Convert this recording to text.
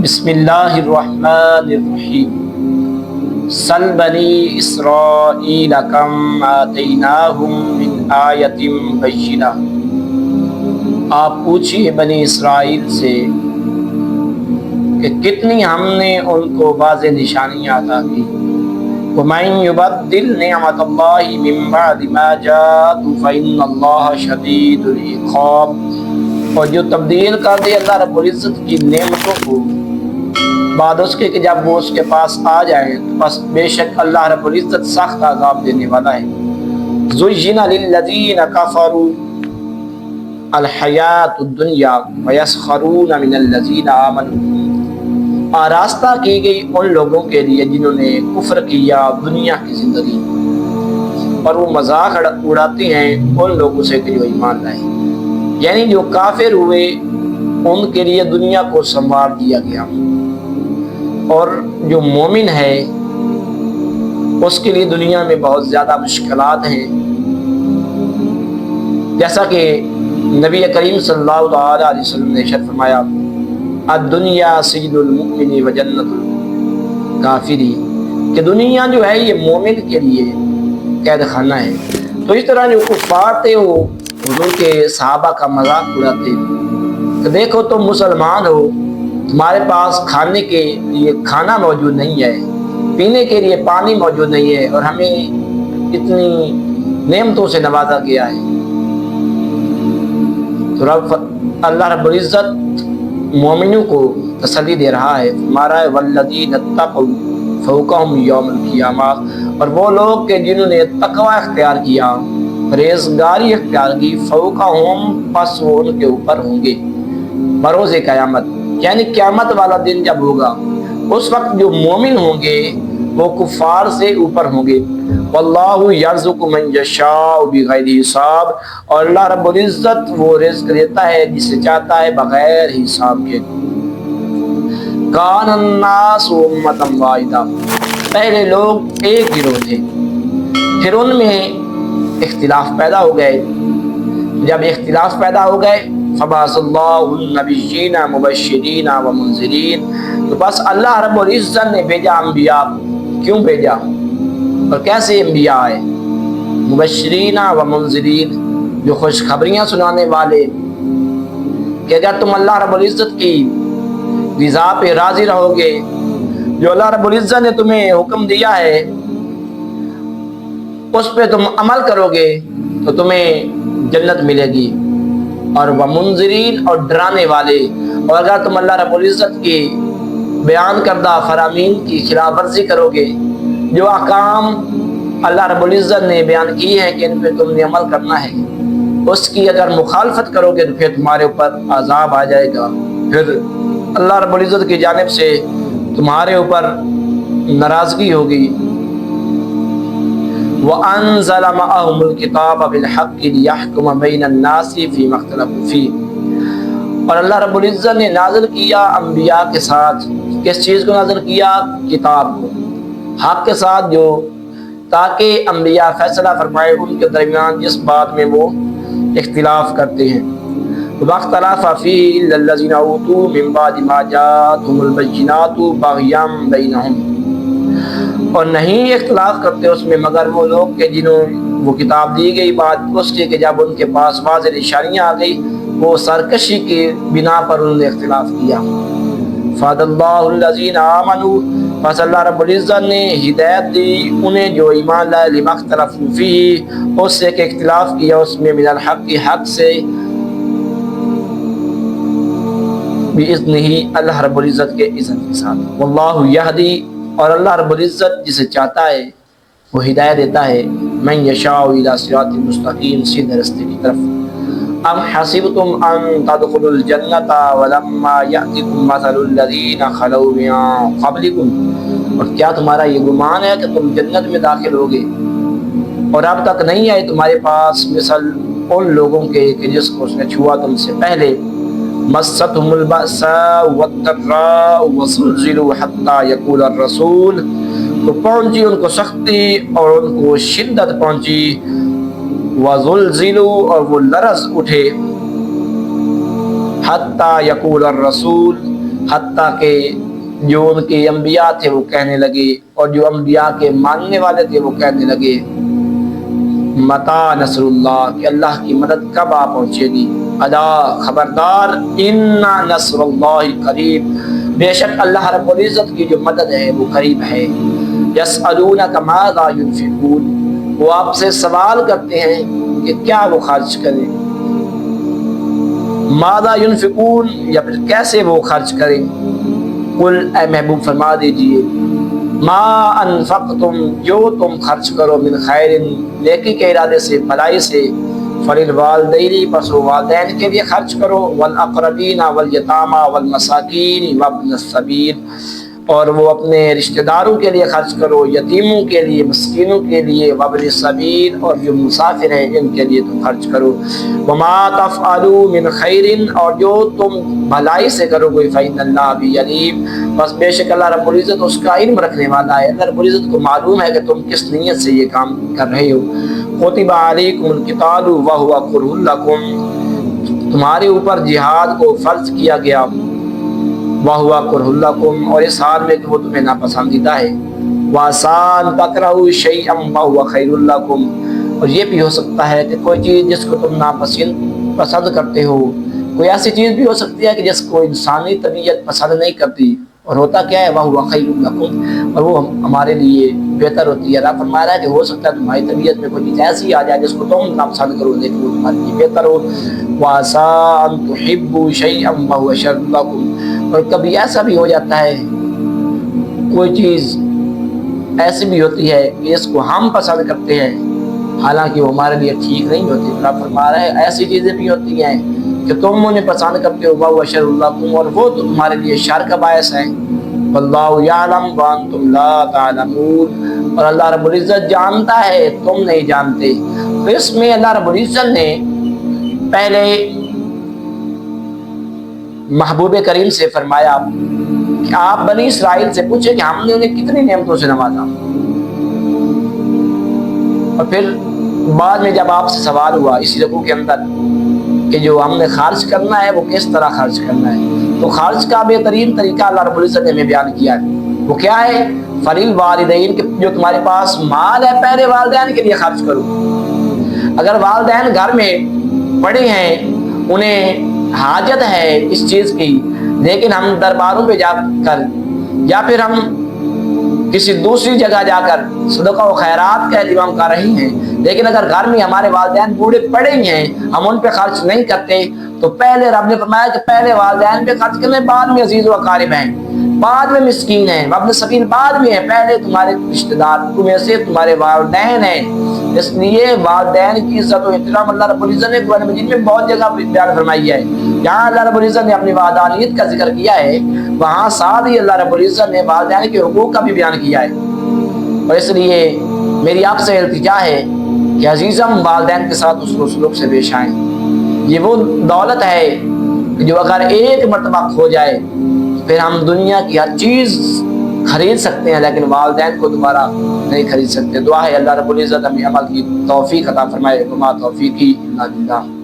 بسم اللہ الرحمن الرحیم سل بنی اسرائیل کم آتیناہم من آیت بینہ۔ آپ پوچھئے بنی اسرائیل سے کہ کتنی ہم نے ان کو واضح نشانیاں عطا کی۔ وَمَن يُبَدِّلْ نِعْمَتَ اللَّهِ مِن بَعْدِ مَا جَاءَتْهُ فَإِنَّ اللَّهَ شَدِيدُ الْعِقَابِ، اور جو تبدیل کر دے اللہ رب العزت کی نعمتوں کو بعد اس کے کہ جب وہ اس کے پاس آ جائیں تو بس بے شک اللہ رب العزت سخت عذاب دینے والا ہے۔ زُيِّنَ لِلَّذِينَ كَفَرُوا الْحَيَاةُ الدُّنْيَا وَيَسْخَرُونَ مِنَ الَّذِينَ آمَنُوا، آراستہ کی گئی ان لوگوں کے لیے جنہوں نے کفر کیا دنیا کی زندگی، اور وہ مذاق اڑاتے ہیں ان لوگوں سے کہ جو ایمان لائے، یعنی جو کافر ہوئے ان کے لیے دنیا کو سنوار دیا گیا، اور جو مومن ہے اس کے لیے دنیا میں بہت زیادہ مشکلات ہیں، جیسا کہ نبی کریم صلی اللہ علیہ وسلم نے ارشاد فرمایا الدنیا سجن المؤمن و جنت الکافری، کہ دنیا جو ہے یہ مومن کے لیے قید خانہ ہے۔ تو اس طرح جو کفار تھے وہ حضور کے صحابہ کا مذاق اڑاتے کہ دیکھو تم مسلمان ہو، تمہارے پاس کھانے کے لیے کھانا موجود نہیں ہے، پینے کے لیے پانی موجود نہیں ہے، اور ہمیں اتنی نعمتوں سے نوازا گیا ہے۔ تو اللہ رب العزت مومنوں کو تسلی دے رہا ہے، ہمارا والذین اتقوا فوقہم یوم القیامہ، اور وہ لوگ کہ جنہوں نے تقوی اختیار کیا، پرہیزگاری اختیار کی، فوقہم پس وہ ان کے اوپر ہوں گے بروز قیامت، یعنی قیامت والا دن جب ہوگا اس وقت جو مومن ہوں گے وہ کفار سے اوپر ہوں گے۔ واللہ یرزق من یشاء بغیر حساب، اور اللہ رب العزت وہ رزق دیتا ہے جسے چاہتا ہے بغیر حساب کے۔ کان الناس امۃ واحدہ، پہلے لوگ ایک گروہ تھے، پھر ان میں اختلاف پیدا ہو گئے، جب اختلاف پیدا ہو گئے فبعث اللہ النبیین مبشرین و منذرین، تو بس اللہ رب العزت نے بھیجا انبیاء۔ کیوں بھیجا اور کیسے انبیاء آئے؟ مبشرین و منذرین، جو خوشخبریاں سنانے والے کہ اگر تم اللہ رب العزت کی رضا پہ راضی رہو گے، جو اللہ رب العزت نے تمہیں حکم دیا ہے اس پہ تم عمل کرو گے تو تمہیں جنت ملے گی، اور وہ منذرین اور ڈرانے والے، اور اگر تم اللہ رب العزت کی بیان کردہ فرامین کی خلاف ورزی کرو گے، جو احکام اللہ رب العزت نے بیان کی ہے کہ ان پہ تم نے عمل کرنا ہے، اس کی اگر مخالفت کرو گے تو پھر تمہارے اوپر عذاب آ جائے گا، پھر اللہ رب العزت کی جانب سے تمہارے اوپر ناراضگی ہوگی۔ وَأَنزَلَ مَعَهُمُ الْكِتَابَ بِالْحَقِّ لِيَحْكُمَ بَيْنَ النَّاسِ فِيمَا اخْتَلَفُوا فِيهِ، اور اللہ رب العزت نے نازل کیا انبیاء کے ساتھ، کس چیز کو نازل کیا؟ کتاب کو، حق کے ساتھ، جو تاکہ انبیاء فیصلہ فرمائے ان کے درمیان جس بات میں وہ اختلاف کرتے ہیں۔ وَاخْتَلَفَ فِيهِ إِلَّا الَّذِينَ أُوتُوهُ مِن بَعْدِ مَا جَاءَتْهُمُ الْبَيِّنَاتُ بَغْيًا بَيْنَهُمْ، اور نہیں اختلاف کرتے اس میں مگر وہ لوگ کہ جنہوں وہ کتاب دی گئی بعد اس کے کہ جب ان کے پاس واضح نشانیاں آ گئی، وہ سرکشی کی بنا پر انہوں نے اختلاف کیا۔ فَهَدَى اللَّهُ الَّذِينَ آمَنُوا، پس اللہ رب العزت نے ہدایت دی انہیں جو ایمان لائے، لِمَا اخْتَلَفُوا فِيهِ، اس سے کہ اختلاف کیا اس میں، من الحق، حق سے، بِإِذْنِهِ، اللہ رب العزت کے اذن کے ساتھ۔ واللہ یہدی، اور اللہ رب العزت جسے چاہتا ہے وہ ہدایت دیتا ہے، من یشاء الی صراط مستقیم، سیدھے راستے کی طرف۔ ام حسبتم ان تدخلوا الجنۃ ولما یأتکم مثل الذین خلوا من قبلکم، اور کیا تمہارا یہ گمان ہے کہ تم جنت میں داخل ہوگے اور اب تک نہیں آئے تمہارے پاس مثل ان لوگوں کے کہ جس کو اس نے چھوا تم سے پہلے؟ مستهم البأساء والضراء وزلزلوا حتى يقول الرسول، تو پہنچی ان کو سختی اور ان کو شدت پہنچی، وزلزلوا، اور وہ لرز اٹھے، حتی یقول الرسول، حتیٰ کہ جو ان کے انبیاء تھے وہ کہنے لگے اور جو انبیاء کے ماننے والے تھے وہ کہنے لگے متا نصر اللہ، کہ اللہ کی مدد کب آ پہنچے گی، الا خبردار ان نصر اللہ قریب، بے شک اللہ رب العزت کی جو مدد ہے وہ قریب ہے۔ یسألونک ماذا ينفقون، وہ آپ سے سوال کرتے ہیں کہ کیا وہ خرچ کریں، ماذا ينفقون، یا پھر کیسے وہ خرچ کریں، قل اے محبوب فرما دیجئے ما انفقتم، جو تم خرچ کرو، من خیر، نیکی کے ارادے سے، بھلائی سے، فللوالدین، پس والدین کے لیے خرچ کرو، والاقربین والیتامی والمساکین وابن السبیل، اور وہ اپنے رشتہ داروں کے لیے خرچ کرو، یتیموں کے لیے، مسکینوں کے لیے، وابن السبیل، اور جو مسافر ہیں ان کے لیے تم خرچ کرو، وما تفعلوا من خیر، اور جو تم بھلائی سے کرو گے، فإن اللہ بھی علیم، بس بے شک اللہ رب العزت اس کا علم رکھنے والا ہے، اللہ رب العزت کو معلوم ہے کہ تم کس نیت سے یہ کام کر رہے ہو۔ کتب علیکم القتال وہو کرہ لکم، تمہارے اوپر جہاد کو فرض کیا گیا، وَهُوَ كُرْهٌ لَكُمْ، اور اس حال میں کہ وہ تمہیں ناپسندیدہ ہے، وَعَسَىٰ أَن تَكْرَهُوا شَيْئًا وَهُوَ خَيْرٌ لَكُمْ، اور یہ بھی ہو سکتا ہے کہ کوئی چیز جس کو تم پسند کرتے ہو، کوئی ایسی چیز بھی ہو سکتی ہے کہ جس کو انسانی طبیعت پسند نہیں کرتی، اور ہوتا کیا ہے، وَهُوَ خَيْرٌ لَكُمْ، اور وہ ہمارے لیے بہتر ہوتی ہے۔ اللہ فرما رہا ہے کہ ہو سکتا ہے تمہاری طبیعت میں کوئی چیز ایسی آ جائے جس کو تم ناپسند کرو لیکن وہ تمہارے لیے بہتر ہو، وَعَسَىٰ أَن تُحِبُّوا شَيْئًا وَهُوَ شَرٌّ لَكُمْ، اور کبھی ایسا بھی ہو جاتا ہے، کوئی چیز ایسی بھی ہوتی ہے کہ اس کو ہم پسند کرتے ہیں حالانکہ وہ ہمارے لیے ٹھیک نہیں ہوتی۔ اللہ فرما رہا ہے ایسی چیزیں بھی ہوتی ہیں کہ تم انہیں پسند کرتے ہو، وَهُوَ شَرٌّ لَكُمْ، اور وہ تمہارے لیے شر کا باعث ہے، وَاللَّهُ يَعْلَمُ وَأَنْتُمْ لَا تَعْلَمُونَ، اور اللہ رب العزت جانتا ہے تم نہیں جانتے۔ تو اس میں اللہ رب العزت نے پہلے محبوب کریم سے فرمایا کہ آپ بنی اسرائیل سے پوچھیں کہ ہم نے انہیں کتنی نعمتوں سے نوازا، اور پھر بعد میں جب آپ سے سوال ہوا اسی رکوع کے اندر کہ جو ہم نے خرچ کرنا ہے وہ کس طرح خرچ کرنا ہے، تو خرچ کا بہترین طریقہ اللہ رب العزت نے ہمیں بیان کیا ہے، وہ کیا ہے، فللوالدین، کہ جو تمہارے پاس مال ہے پہلے والدین کے لیے خرچ کرو۔ اگر والدین گھر میں پڑے ہیں، انہیں حاجت ہے اس چیز کی، لیکن ہم درباروں پہ جا کر یا پھر ہم کسی دوسری جگہ جا کر صدقہ و خیرات کا اہتمام کر رہے ہیں، لیکن اگر گھر میں ہمارے والدین بوڑھے پڑے ہیں ہم ان پہ خرچ نہیں کرتے، تو پہلے رب نے فرمایا کہ پہلے والدین پہ خرچ کرنے، بعد میں عزیز و اقارب ہیں، بعد میں مسکین ہیں، وابن السبیل بعد میں ہیں، پہلے تمہارے رشتہ دار میں سے تمہارے والدین ہیں۔ اس لیے والدین کی عزت و احترام اللہ رب العزت نے قرآن مجید میں بہت جگہ بیان فرمائی ہے۔ جہاں اللہ رب العزت نے اپنی وحدانیت کا ذکر کیا ہے وہاں ساتھ ہی اللہ رب العزت نے والدین کے حقوق کا بھی بیان کیا ہے، اور اس لیے میری آپ سے التجا ہے کہ عزیزم والدین کے ساتھ حسن و سلوک سے پیش آئیں۔ یہ وہ دولت ہے کہ جو اگر ایک مرتبہ کھو جائے پھر ہم دنیا کی ہر چیز خرید سکتے ہیں لیکن والدین کو دوبارہ نہیں خرید سکتے۔ دعا ہے اللہ رب العزت ہمیں عمل کی توفیق عطا فرمائے، وما توفیقی الا باللہ۔